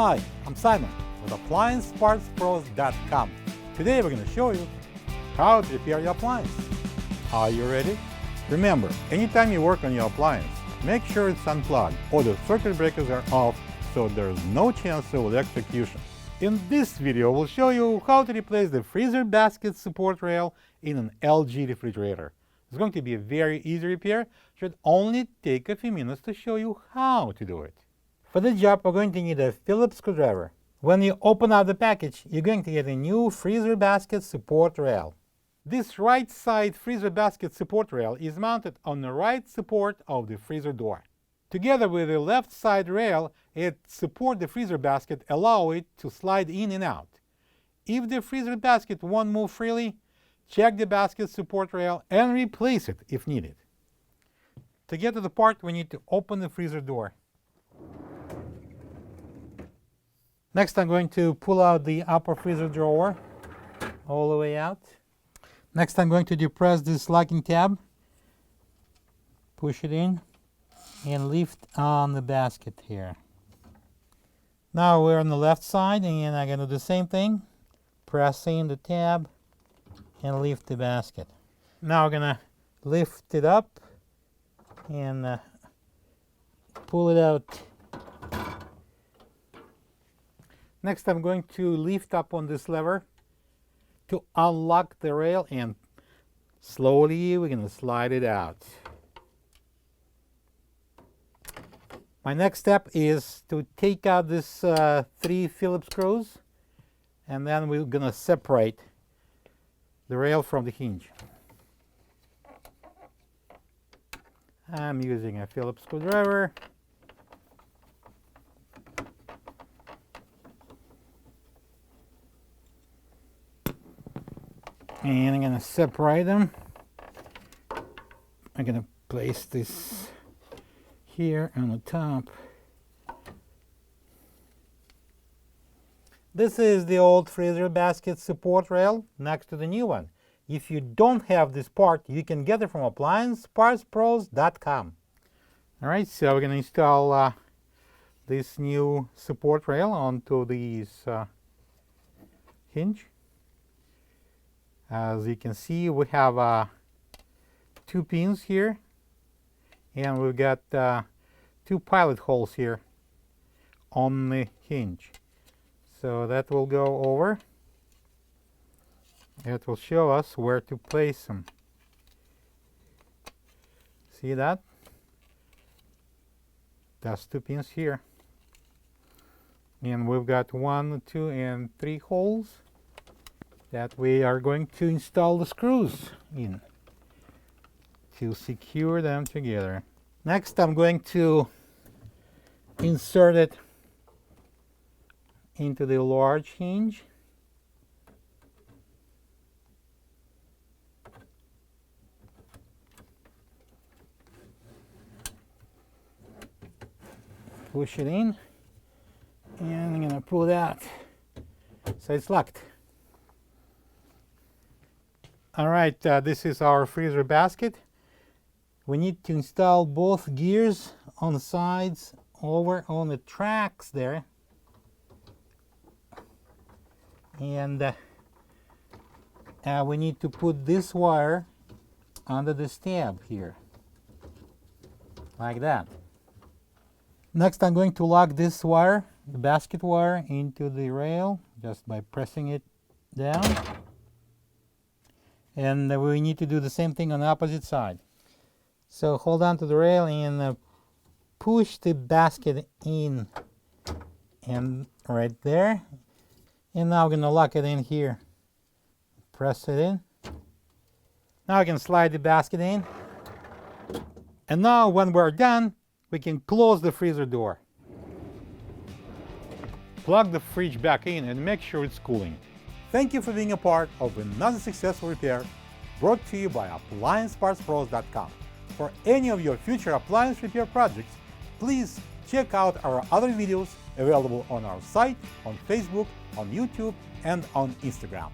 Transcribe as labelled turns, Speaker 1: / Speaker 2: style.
Speaker 1: Hi, I'm Simon with AppliancePartsPros.com. Today we're going to show you how to repair your appliance. Are you ready? Remember, anytime you work on your appliance, make sure it's unplugged or the circuit breakers are off so there's no chance of electrocution. In this video, we'll show you how to replace the freezer basket support rail in an LG refrigerator. It's going to be a very easy repair. Should only take a few minutes to show you how to do it. For the job, we're going to need a Phillips screwdriver. When you open up the package, you're going to get a new freezer basket support rail. This right side freezer basket support rail is mounted on the right support of the freezer door. Together with the left side rail, it supports the freezer basket, allow it to slide in and out. If the freezer basket won't move freely, check the basket support rail and replace it if needed. To get to the part, we need to open the freezer door. Next, I'm going to pull out the upper freezer drawer all the way out. Next, I'm going to depress this locking tab, push it in, and lift on the basket here. Now we're on the left side, and I'm going to do the same thing. Press in the tab and lift the basket. Now we're going to lift it up and pull it out. Next, I'm going to lift up on this lever to unlock the rail, and slowly we're going to slide it out. My next step is to take out this 3 Phillips screws, and then we're going to separate the rail from the hinge. I'm using a Phillips screwdriver. And I'm going to separate them. I'm going to place this here on the top. This is the old freezer basket support rail next to the new one. If you don't have this part, you can get it from AppliancePartsPros.com. Alright, so we're going to install this new support rail onto this hinge. As you can see, we have 2 pins here, and we've got 2 pilot holes here on the hinge. So that will go over. It will show us where to place them. See that? That's 2 pins here. And we've got 1, 2, and 3 holes that we are going to install the screws in to secure them together. Next, I'm going to insert it into the large hinge. Push it in, and I'm going to pull it out so it's locked. Alright, this is our freezer basket. We need to install both gears on the sides over on the tracks there. And we need to put this wire under this tab here, like that. Next, I'm going to lock this wire, the basket wire, into the rail just by pressing it down. And we need to do the same thing on the opposite side. So hold on to the rail and push the basket in, and right there. And now we're going to lock it in here. Press it in. Now we can slide the basket in. And now when we're done, we can close the freezer door. Plug the fridge back in and make sure it's cooling. Thank you for being a part of another successful repair brought to you by AppliancePartsPros.com. For any of your future appliance repair projects, please check out our other videos available on our site, on Facebook, on YouTube, and on Instagram.